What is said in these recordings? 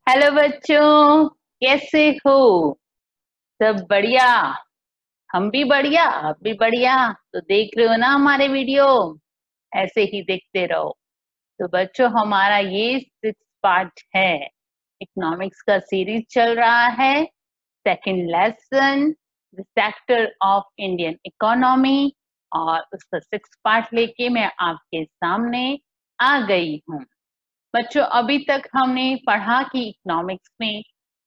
Hello बच्चों, कैसे हो? सब बढ़िया। हम भी बढ़िया, आप भी बढ़िया। तो देख रहे हो ना हमारे वीडियो, ऐसे ही देखते रहो। तो बच्चों, हमारा ये 6 पार्ट है। इकोनॉमिक्स का सीरीज चल रहा है। Second lesson, the sector of Indian economy. और उसका 6 पार्ट लेके मैं आपके सामने आ गई हूँ। बच्चों, अभी तक हमने पढ़ा कि इकोनॉमिक्स में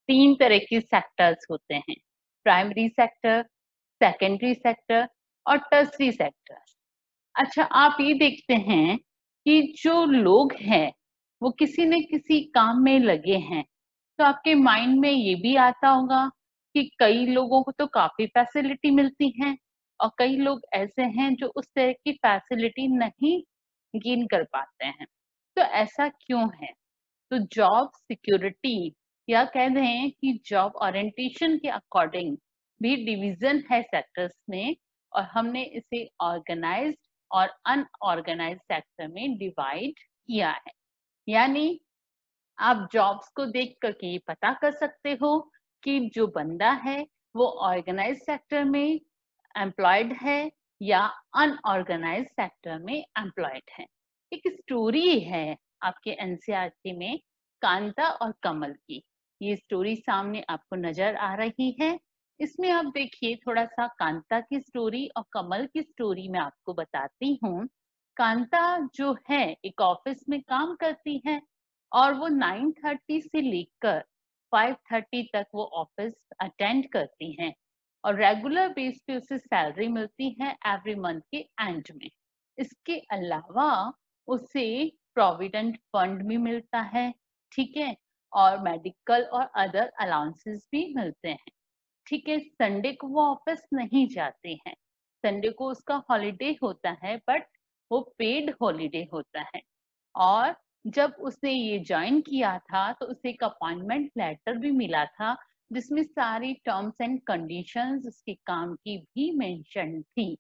3 तरह के सेक्टर्स होते हैं। प्राइमरी सेक्टर, सेकेंडरी सेक्टर और टर्सरी सेक्टर। अच्छा, आप ये देखते हैं कि जो लोग हैं वो किसी न किसी काम में लगे हैं। तो आपके माइंड में ये भी आता होगा कि कई लोगों को तो काफी फैसिलिटी मिलती है और कई लोग ऐसे हैं जो उस तरह की फैसिलिटी नहीं गेन कर पाते हैं। तो ऐसा क्यों है? तो जॉब सिक्योरिटी या कह दें कि जॉब ओरिएंटेशन के अकॉर्डिंग भी डिवीजन है सेक्टर्स में। और हमने इसे ऑर्गेनाइज्ड और अनऑर्गेनाइज्ड सेक्टर में डिवाइड किया है। यानी आप जॉब्स को देख करके ये पता कर सकते हो कि जो बंदा है वो ऑर्गेनाइज सेक्टर में एम्प्लॉयड है या अनऑर्गेनाइज सेक्टर में एम्प्लॉयड है। एक स्टोरी है आपके एनसीईआरटी में, कांता और कमल की। ये स्टोरी सामने आपको नजर आ रही है। इसमें आप देखिए, थोड़ा सा कांता की स्टोरी और कमल की स्टोरी मैं आपको बताती हूँ। कांता जो है एक ऑफिस में काम करती है और वो 9:30 से लेकर 5:30 तक वो ऑफिस अटेंड करती हैं और रेगुलर बेस पे उसे सैलरी मिलती है एवरी मंथ के एंड में। इसके अलावा उसे प्रोविडेंट फंड भी मिलता है, ठीक है, और मेडिकल और अदर अलाउंसेस भी मिलते हैं। ठीक है, संडे को वो ऑफिस नहीं जाते हैं। संडे को उसका हॉलीडे होता है, बट वो पेड हॉलीडे होता है। और जब उसने ये ज्वाइन किया था तो उसे एक अपॉइंटमेंट लेटर भी मिला था जिसमें सारी टर्म्स एंड कंडीशंस उसके काम की भी मेंशन थी।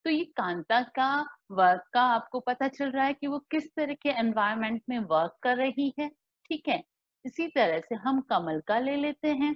तो ये कांता का वर्क का आपको पता चल रहा है कि वो किस तरह के एनवायरनमेंट में वर्क कर रही है। ठीक है, इसी तरह से हम कमल का ले लेते हैं।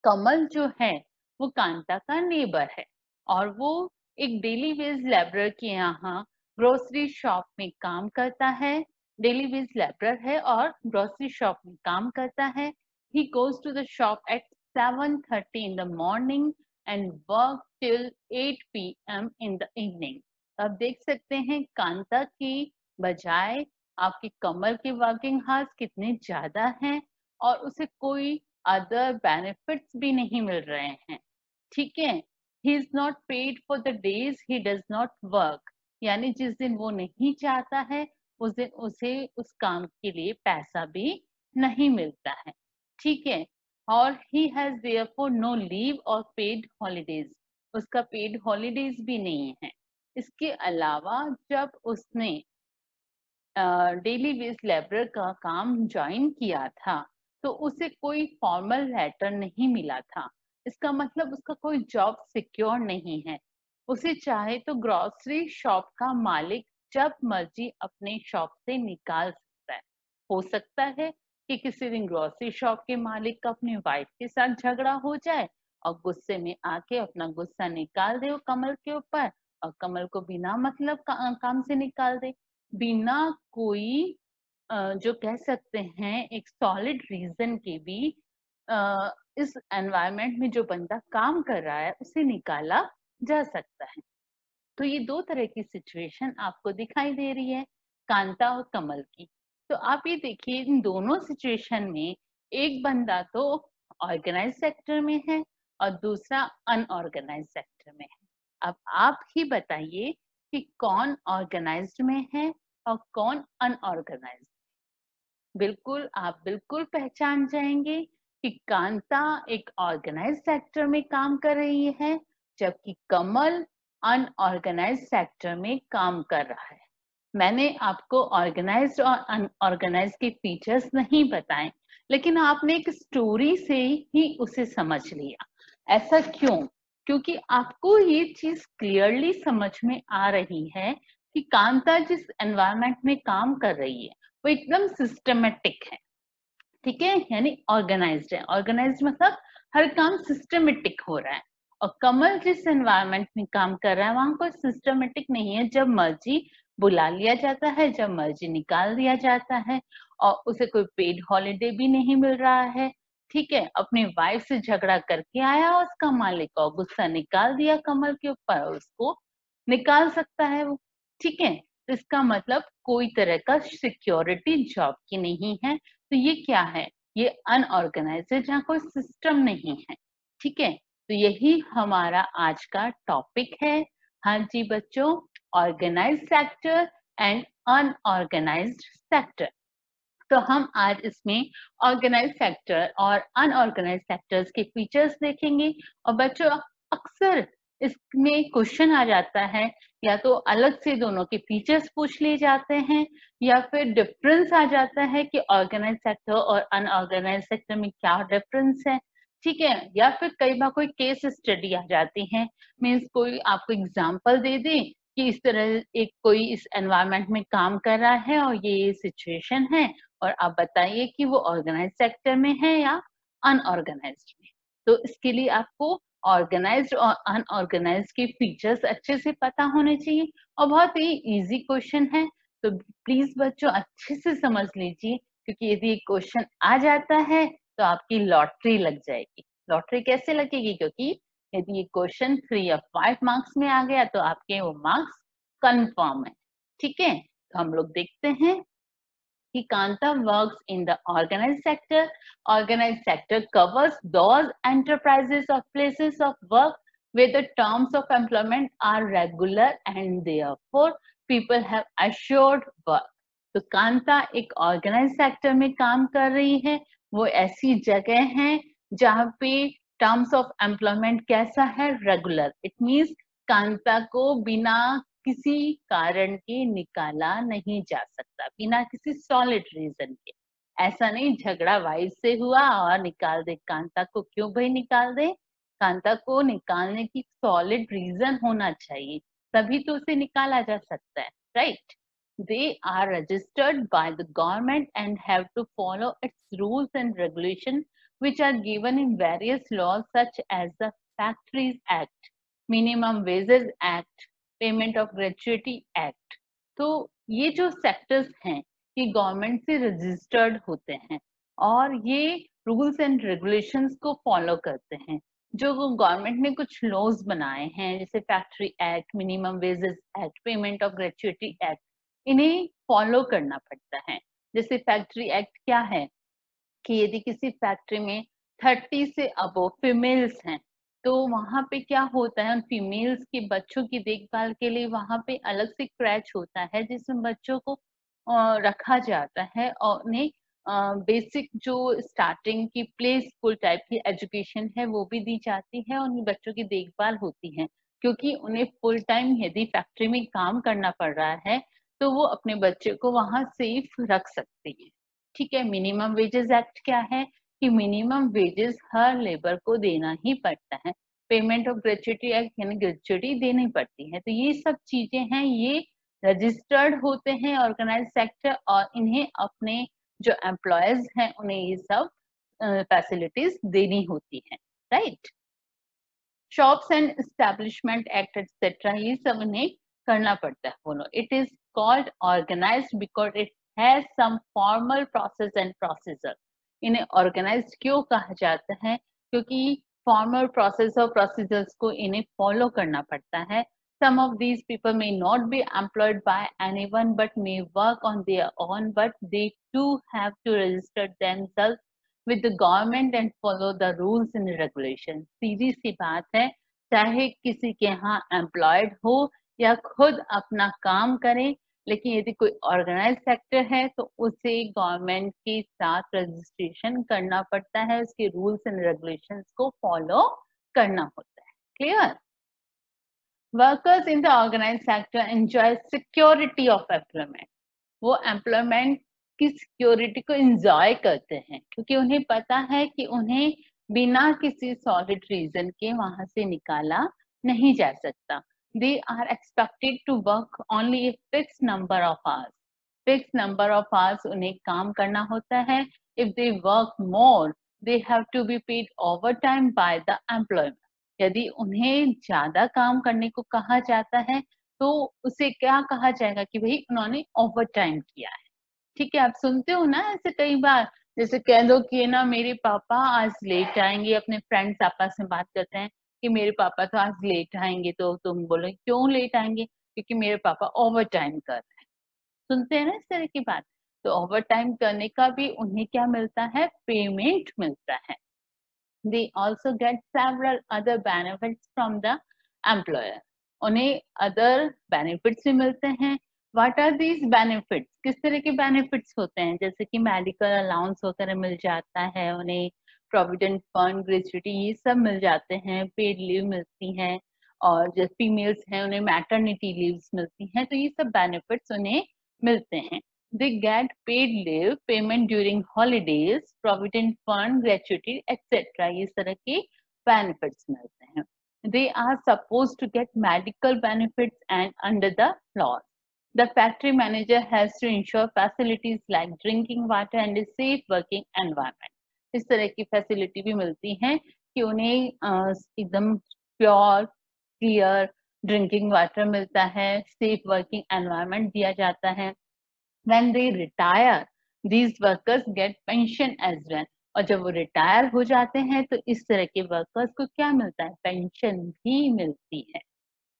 कमल जो है वो कांता का नेबर है और वो एक डेली वेज लेबरर के यहाँ ग्रोसरी शॉप में काम करता है। डेली वेज लेबरर है और ग्रोसरी शॉप में काम करता है। He goes to the shop at 7:30 in the morning and work till 8 p.m. in the evening। अब देख सकते हैं कांता की बजाय आपके कमल के वर्किंग हार्स कितने ज्यादा हैं और उसे कोई अदर बेनिफिट्स भी नहीं मिल रहे हैं। ठीक है, he is not paid for the days he does not work. यानी जिस दिन वो नहीं चाहता है उस दिन उसे उस काम के लिए पैसा भी नहीं मिलता है। ठीक है, और he has therefore no leave और पेड हॉलीडेज। उसका पेड हॉलीडेज भी नहीं है। इसके अलावा जब उसने डेली वेज लेबरर का काम ज्वाइन किया था तो उसे कोई फॉर्मल लेटर नहीं मिला था। इसका मतलब उसका कोई जॉब सिक्योर नहीं है। उसे चाहे तो ग्रोसरी शॉप का मालिक जब मर्जी अपने शॉप से निकाल सकता है। हो सकता है कि किसी दिन ग्रोसरी शॉप के मालिक का अपनी वाइफ के साथ झगड़ा हो जाए और गुस्से में आके अपना गुस्सा निकाल दे वो कमल के ऊपर और कमल को बिना मतलब काम से निकाल दे, बिना कोई जो कह सकते हैं एक सॉलिड रीजन के भी। इस एनवायरनमेंट में जो बंदा काम कर रहा है उसे निकाला जा सकता है। तो ये 2 तरह की सिचुएशन आपको दिखाई दे रही है, कांता और कमल की। तो आप ये देखिए, इन दोनों सिचुएशन में एक बंदा तो ऑर्गेनाइज सेक्टर में है और दूसरा अनऑर्गेनाइज सेक्टर में है। अब आप ही बताइए कि कौन ऑर्गेनाइज्ड में है और कौन अनऑर्गेनाइज्ड। बिल्कुल, आप बिल्कुल पहचान जाएंगे कि कांता एक ऑर्गेनाइज सेक्टर में काम कर रही है जबकि कमल अनऑर्गेनाइज सेक्टर में काम कर रहा है। मैंने आपको ऑर्गेनाइज्ड और अनऑर्गेनाइज के फीचर्स नहीं बताए, लेकिन आपने एक स्टोरी से ही उसे समझ लिया। ऐसा क्यों? क्योंकि आपको ये चीज क्लियरली समझ में आ रही है कि कांता जिस एनवायरनमेंट में काम कर रही है वो एकदम सिस्टमेटिक है। ठीक है, यानी ऑर्गेनाइज्ड है। ऑर्गेनाइज्ड मतलब हर काम सिस्टमेटिक हो रहा है। और कमल जिस एनवायरनमेंट में काम कर रहा है वहां कोई सिस्टमेटिक नहीं है। जब मर्जी बुला लिया जाता है, जब मर्जी निकाल दिया जाता है, और उसे कोई पेड हॉलीडे भी नहीं मिल रहा है। ठीक है, अपनी वाइफ से झगड़ा करके आया उसका मालिक और गुस्सा निकाल दिया कमल के ऊपर, उसको निकाल सकता है वो। ठीक है, तो इसका मतलब कोई तरह का सिक्योरिटी जॉब की नहीं है। तो ये क्या है? ये अनऑर्गेनाइज्ड है जहाँ कोई सिस्टम नहीं है। ठीक है, तो यही हमारा आज का टॉपिक है। हाँ जी बच्चों, organised sector and unorganised sector. तो हम आज इसमें ऑर्गेनाइज सेक्टर और अनऑर्गेनाइज सेक्टर्स के फीचर्स देखेंगे। और बच्चों, अक्सर इसमें क्वेश्चन आ जाता है, या तो अलग से दोनों के फीचर्स पूछ लिए जाते हैं, या फिर डिफरेंस आ जाता है कि ऑर्गेनाइज सेक्टर और अनऑर्गेनाइज सेक्टर में क्या डिफरेंस है। ठीक है, या फिर कई बार कोई केस स्टडी आ जाती है, मीन्स कोई आपको एग्जाम्पल दे दे कि इस तरह एक कोई इस एनवायरनमेंट में काम कर रहा है और ये सिचुएशन है, और आप बताइए कि वो ऑर्गेनाइज सेक्टर में है या अनऑर्गेनाइज्ड में। तो इसके लिए आपको ऑर्गेनाइज्ड और अनऑर्गेनाइज्ड के फीचर्स अच्छे से पता होने चाहिए। और बहुत ही इजी क्वेश्चन है, तो प्लीज बच्चों अच्छे से समझ लीजिए, क्योंकि यदि क्वेश्चन आ जाता है तो आपकी लॉटरी लग जाएगी। लॉटरी कैसे लगेगी? क्योंकि यदि ये क्वेश्चन 3 या 5 मार्क्स में आ गया तो आपके वो मार्क्स कंफर्म है। ठीक है, तो हम लोग देखते हैं कि Kanta works in the organized sector. Organized sector covers those enterprises or places of work where the terms of employment are regular and therefore people have assured work. तो कांता एक ऑर्गेनाइज सेक्टर में काम कर रही है। वो ऐसी जगह है जहाँ पे टर्म्स ऑफ एम्प्लॉयमेंट कैसा है? रेगुलर। इट मीन्स कांता को बिना किसी कारण के निकाला नहीं जा सकता, बिना किसी सॉलिड रीजन के। ऐसा नहीं झगड़ा वाइफ से हुआ और निकाल दे कांता को। क्यों भाई निकाल दे? कांता को निकालने की सॉलिड रीजन होना चाहिए, तभी तो उसे निकाला जा सकता है, right? They are registered by the government and have to follow its rules and regulations, which are given in various laws such as the Factories Act, Minimum Wages Act, Payment of Gratuity Act. तो ये जो sectors हैं ये government से registered होते हैं और ये रूल्स एंड रेगुलेशंस को फॉलो करते हैं। जो गवर्नमेंट ने कुछ लॉज बनाए हैं जैसे factory act, minimum wages act, payment of gratuity act, इन्हें फॉलो करना पड़ता है। जैसे फैक्ट्री एक्ट क्या है कि यदि किसी फैक्ट्री में 30 से अबव फीमेल्स हैं तो वहां पे क्या होता है, उन फीमेल्स के बच्चों की देखभाल के लिए वहां पे अलग से क्रैच होता है जिसमें बच्चों को रखा जाता है और उन्हें बेसिक जो स्टार्टिंग की प्ले स्कूल टाइप की एजुकेशन है वो भी दी जाती है और उन बच्चों की देखभाल होती है, क्योंकि उन्हें फुल टाइम यदि फैक्ट्री में काम करना पड़ रहा है तो वो अपने बच्चे को वहां सेफ रख सकती है। ठीक है, मिनिमम वेजेस एक्ट क्या है कि मिनिमम वेजेस हर लेबर को देना ही पड़ता है। पेमेंट ऑफ ग्रेचुइटी एक्ट यानी ग्रेचुइटी देनी पड़ती है। तो ये सब चीजें हैं, ये रजिस्टर्ड होते हैं ऑर्गेनाइज सेक्टर और इन्हें अपने जो एम्प्लॉयज हैं उन्हें ये सब फैसिलिटीज देनी होती है, right? Shops and establishment act etcetera ये सब इन्हें करना पड़ता है बोलो। It is called organised because it has some formal process and procedure. इन्हें ऑर्गेनाइज्ड क्यों कहा जाता है? क्योंकि फॉर्मल प्रोसेस और प्रोसीजर्स को इन्हें फॉलो करना पड़ता है। Some of these people may not be employed by anyone but may work on their own, but they too have to register themselves with the government and follow the rules and regulations। सीधी सी बात है, चाहे किसी के यहाँ employed हो या खुद अपना काम करें, लेकिन यदि कोई ऑर्गेनाइज सेक्टर है तो उसे गवर्नमेंट के साथ रजिस्ट्रेशन करना पड़ता है, उसके रूल्स एंड रेगुलेशंस को फॉलो करना होता है। Clear? Workers in the organise sector enjoy security of employment. वो एम्प्लॉयमेंट की सिक्योरिटी को एंजॉय करते हैं क्योंकि उन्हें पता है कि उन्हें बिना किसी सॉलिड रीजन के वहां से निकाला नहीं जा सकता। They are expected to work only a fix number of hours. Fix number of hours उन्हें काम करना होता है। If they work more, they have to be paid overtime by the employer. यदि उन्हें ज्यादा काम करने को कहा जाता है तो उसे क्या कहा जाएगा कि भाई उन्होंने ओवर टाइम किया है। ठीक है, आप सुनते हो ना ऐसे कई बार, जैसे कह दो कि ना मेरे पापा आज लेट आएंगे, अपने फ्रेंड्स आपस में बात करते हैं कि मेरे पापा तो आज लेट आएंगे, तो तुम बोलो क्यों लेट आएंगे, क्योंकि मेरे पापा ओवर टाइम कर रहे हैं। सुनते हैं ना इस तरह की बात। तो ओवर टाइम करने का भी उन्हें क्या मिलता है, पेमेंट मिलता है। They also get several other benefits from the employer. उन्हें other benefits भी मिलते हैं। What are these benefits? किस तरह के benefits होते हैं? जैसे कि medical allowance वगैरह मिल जाता है उन्हें, provident fund, gratuity ये सब मिल जाते हैं, paid leave मिलती हैं, और जो females हैं उन्हें maternity leaves मिलती हैं, तो ये सब benefits उन्हें मिलते हैं। They get paid leave, payment during holidays, provident fund, gratuity, etc. इस तरह के benefits मिलते हैं। They are supposed to get medical benefits and under the laws. The factory manager has to ensure facilities like drinking water and a safe working environment. इस तरह की facility भी मिलती हैं कि उन्हें एकदम pure, clear drinking water मिलता है, safe working environment दिया जाता है। When they retire, these workers get pension as well. और जब वो रिटायर हो जाते हैं तो इस तरह के वर्कर्स को क्या मिलता है, पेंशन भी मिलती है।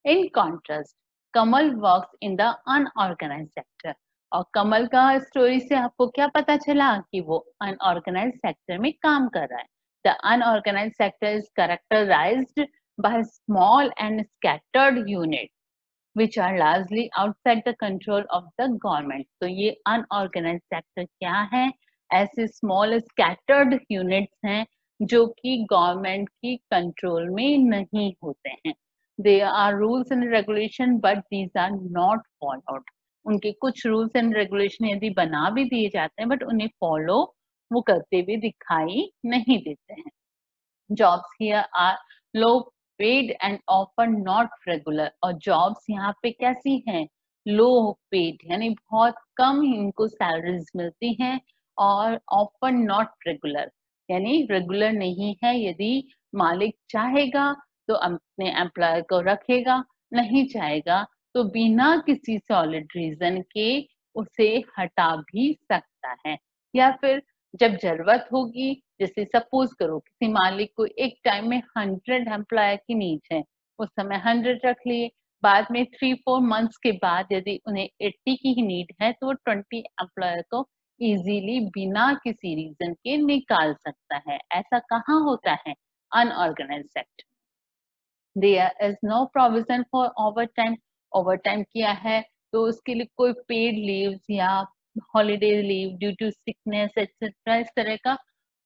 In contrast, Kamal works in the unorganised sector. और कमल का स्टोरी से आपको क्या पता चला कि वो अनऑर्गेनाइज्ड सेक्टर में काम कर रहा है। The unorganised sector is characterised by small and scattered unit which are largely outside the control of the government. तो ये unorganized sector क्या है, ऐसे small scattered units हैं जो कि गवर्नमेंट की कंट्रोल में नहीं होते हैं। There are rules and regulation but these are not followed. उनके कुछ रूल्स एंड रेगुलेशन यदि बना भी दिए जाते हैं बट उन्हें फॉलो वो करते हुए दिखाई नहीं देते हैं। Jobs here are low paid and often not regular. और जॉब्स यहाँ पे कैसी हैं, लो पेड, यानी बहुत कम इनको सैलरीज मिलती हैं, और ऑफन नॉट रेगुलर, यानी रेगुलर नहीं है। यदि मालिक चाहेगा तो अपने एम्प्लॉयर को रखेगा, नहीं चाहेगा तो बिना किसी सॉलिड रीजन के उसे हटा भी सकता है। या फिर जब जरूरत होगी, जैसे सपोज करो किसी मालिक को एक टाइम में 100 एम्प्लॉय की नीड है, उस समय 100 रख लिए, बाद में 3-4 मंथ्स के बाद यदि उन्हें 80 की ही नीड है तो वो 20 एम्प्लॉयर को इजीली बिना किसी रीजन के निकाल सकता है। ऐसा कहाँ होता है, unorganised sector. There is no provision for overtime. Overtime किया है तो उसके लिए कोई पेड लीव्स या holiday leave due to sickness etcetera इस तरह का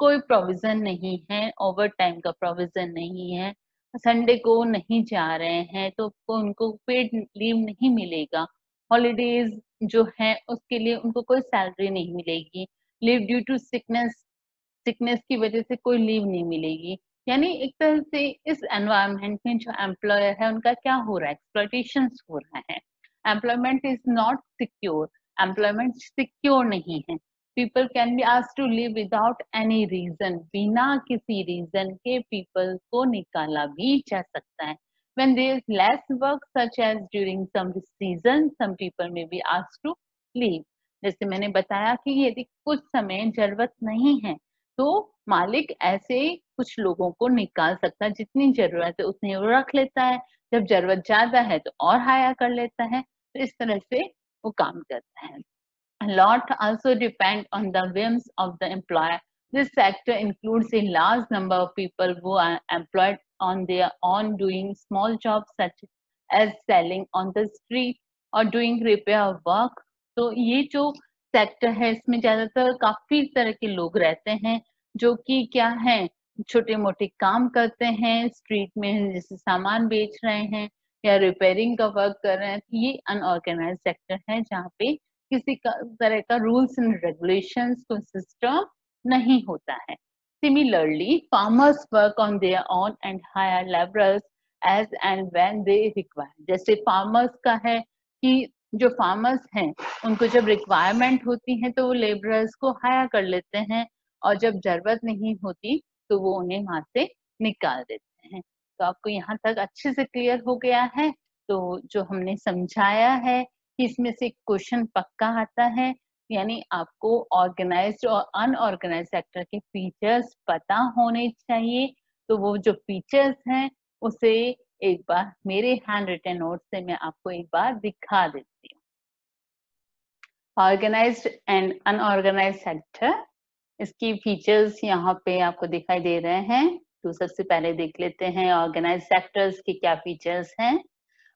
कोई प्रोविजन नहीं है, ओवरटाइम का प्रोविजन नहीं है। संडे को नहीं जा रहे हैं तो उनको पेड लीव नहीं मिलेगा। हॉलीडेज जो है उसके लिए उनको कोई सैलरी नहीं मिलेगी। Leave due to sickness, sickness की वजह से कोई लीव नहीं मिलेगी। यानी एक तरह से इस एनवायरनमेंट में जो एम्प्लॉयर है उनका क्या हो रहा है, एक्सप्लॉयटेशन हो रहा है। Employment is not secure, employment secure नहीं है। People can be asked to leave without any reason, बिना किसी रीजन के पीपल को निकाला भी जा सकता है। when there is less work such as during some season, some people may be asked to leave. जैसे मैंने बताया कि यदि कुछ समय जरूरत नहीं है तो मालिक ऐसे कुछ लोगों को निकाल सकता है, जितनी जरूरत है उतनी वो रख लेता है, जब जरूरत ज्यादा है तो और हायर कर लेता है। तो इस तरह से वो काम करता है। lot also depend on the whims of the employer. This sector includes a large number of people who are employed on their own doing small jobs such as selling on the street or doing repair work. तो ये जो sector है इसमें ज्यादातर काफी तरह के लोग रहते हैं जो कि क्या है, छोटे मोटे काम करते हैं स्ट्रीट में, जैसे सामान बेच रहे हैं या रिपेयरिंग का वर्क कर रहे हैं। ये अनऑर्गेनाइज्ड सेक्टर है जहाँ पे किसी तरह का रूल्स एंड रेगुलेशंस को सिस्टम नहीं होता है। Similarly farmers work on their own and hire labourers as and when they require. जैसे फार्मर्स का है कि जो फार्मर्स हैं उनको जब रिक्वायरमेंट होती है तो वो लेबरर्स को हायर कर लेते हैं और जब जरूरत नहीं होती तो वो उन्हें वहां से निकाल देते हैं। तो आपको यहाँ तक अच्छे से क्लियर हो गया है। तो जो हमने समझाया है कि इसमें से क्वेश्चन पक्का आता है, यानी आपको ऑर्गेनाइज्ड और अनऑर्गेनाइज्ड सेक्टर के फीचर्स पता होने चाहिए। तो वो जो फीचर्स हैं उसे एक बार मेरे हैंड रिटन नोट से मैं आपको एक बार दिखा देती हूँ। ऑर्गेनाइज्ड एंड अनऑर्गेनाइज्ड सेक्टर, इसकी फीचर्स यहाँ पे आपको दिखाई दे रहे हैं। तो सबसे पहले देख लेते हैं ऑर्गेनाइज्ड सेक्टर्स के क्या फीचर्स हैं।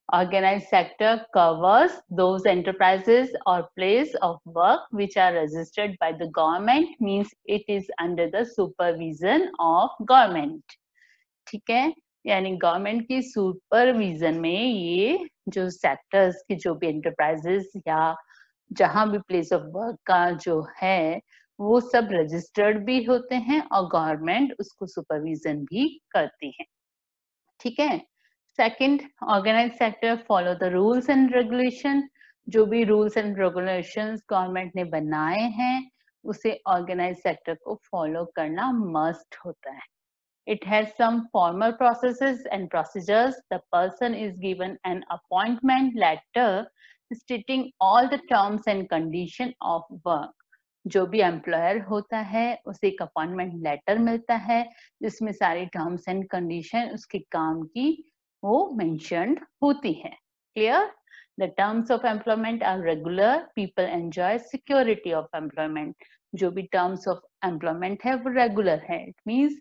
Organized sector covers those enterprises or place of work which are registered by the government, means it is under the supervision of government. ठीक है, यानी गवर्नमेंट की सुपरविजन में ये जो सेक्टर्स की जो भी एंटरप्राइजेस या जहां भी प्लेस ऑफ वर्क का जो है वो सब रजिस्टर्ड भी होते हैं और गवर्नमेंट उसको सुपरविजन भी करती है। ठीक है। Second, organise sector follow the rules and regulation. जो भी रूल्स एंड रेगुलेशंस गवर्नमेंट ने बनाए हैं उसे ऑर्गेनाइज सेक्टर को फॉलो करना मस्ट होता है। It has some formal processes and procedures. The person is given an appointment letter stating all the terms and condition of work. जो भी एम्प्लॉयर होता है उसे एक अपॉइंटमेंट लेटर मिलता है जिसमें सारी टर्म्स एंड कंडीशन उसके काम की वो मेंशन्ड होती है। Clear? The terms of employment are regular. People enjoy security of employment. जो भी terms of employment है वो regular है। It means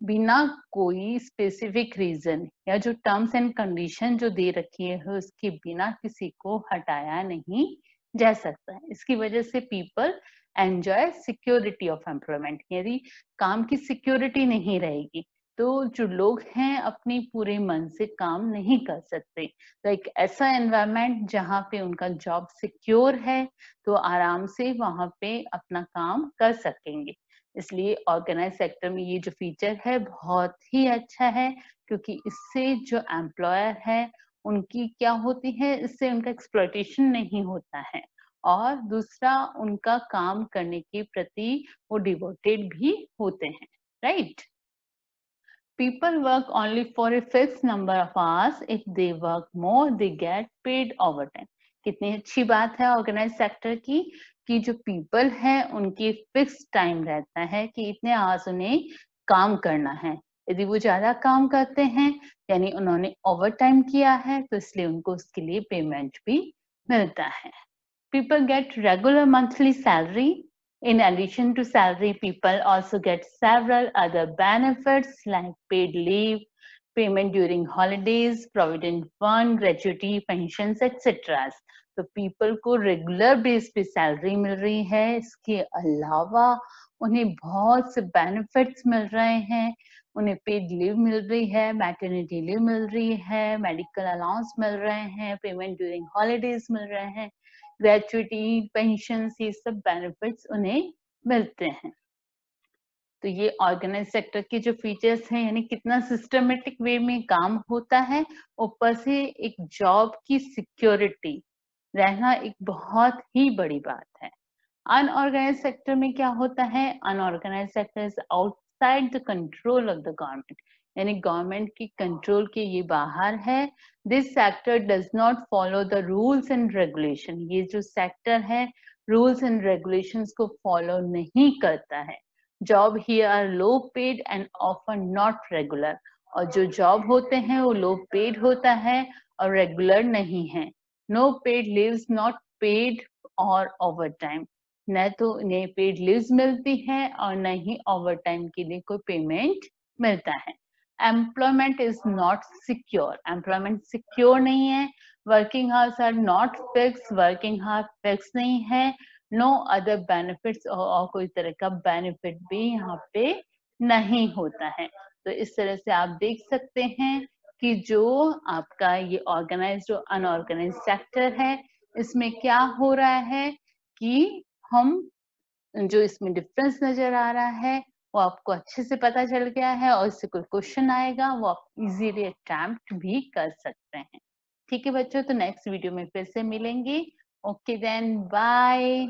बिना कोई स्पेसिफिक रीजन या जो टर्म्स एंड कंडीशन जो दे रखी है उसके बिना किसी को हटाया नहीं जा सकता है। इसकी वजह से people enjoy security of employment. यदि काम की सिक्योरिटी नहीं रहेगी तो जो लोग हैं अपनी पूरे मन से काम नहीं कर सकते। तो एक ऐसा एनवायरनमेंट जहाँ पे उनका जॉब सिक्योर है तो आराम से वहां पे अपना काम कर सकेंगे। इसलिए ऑर्गेनाइज सेक्टर में ये जो फीचर है बहुत ही अच्छा है, क्योंकि इससे जो एम्प्लॉयर है उनकी क्या होती है, इससे उनका एक्सप्लॉयटेशन नहीं होता है और दूसरा उनका काम करने के प्रति वो डिवोटेड भी होते हैं। Right? People work only for a fixed number of hours. If they work more, they get paid overtime. कितनी अच्छी बात है ऑर्गेनाइज सेक्टर की कि जो पीपल है उनकी फिक्स टाइम रहता है कि इतने आवर्स उन्हें काम करना है। यदि वो ज्यादा काम करते हैं यानी उन्होंने ओवर टाइम किया है तो इसलिए उनको उसके लिए पेमेंट भी मिलता है। People get regular monthly salary. In addition to salary, people also get several other benefits like paid leave, payment during holidays, provident fund, gratuity, pensions, etc. तो people को regular base पे salary मिल रही है, इसके अलावा उन्हें बहुत से benefits मिल रहे हैं। उन्हें पेड लीव मिल रही है, मैटरनिटी लीव मिल रही है, मेडिकल अलाउंस मिल रहे हैं, पेमेंट ड्यूरिंग हॉलीडेज मिल रहे हैं, ग्रेचुइटी, पेंशन, ये सब बेनिफिट्स उन्हें मिलते हैं। तो ये ऑर्गेनाइज सेक्टर के जो फीचर्स हैं, यानी कितना सिस्टमेटिक वे में काम होता है, ऊपर से एक जॉब की सिक्योरिटी रहना एक बहुत ही बड़ी बात है। अनऑर्गेनाइज सेक्टर में क्या होता है? Unorganise sector is outside the control of the government, यानी गवर्नमेंट की कंट्रोल के ये बाहर है। This sector does not follow the rules and regulation. ये जो सेक्टर है रूल्स एंड रेगुलेशंस को फॉलो नहीं करता है। Job here are low paid and often not regular, और जो जॉब होते हैं वो लो पेड होता है और रेगुलर नहीं है। No paid leaves, not paid और ओवर टाइम, न तो इन्हें पेड लीव्स मिलती है और न ही ओवर टाइम के लिए कोई पेमेंट मिलता है। Employment is not secure, employment secure नहीं है। Working hours are not fix, working hour fix नहीं है। नो अदर बेनिफिट्स, और कोई तरह का बेनिफिट भी यहाँ पे नहीं होता है। तो इस तरह से आप देख सकते हैं कि जो आपका ये ऑर्गेनाइज्ड और अनऑर्गेनाइज्ड सेक्टर है इसमें क्या हो रहा है कि हम जो इसमें डिफरेंस नजर आ रहा है वो आपको अच्छे से पता चल गया है, और इससे कोई क्वेश्चन आएगा वो आप इजीली अटेम्प्ट भी कर सकते हैं। ठीक है बच्चों, तो नेक्स्ट वीडियो में फिर से मिलेंगे। Okay then, bye.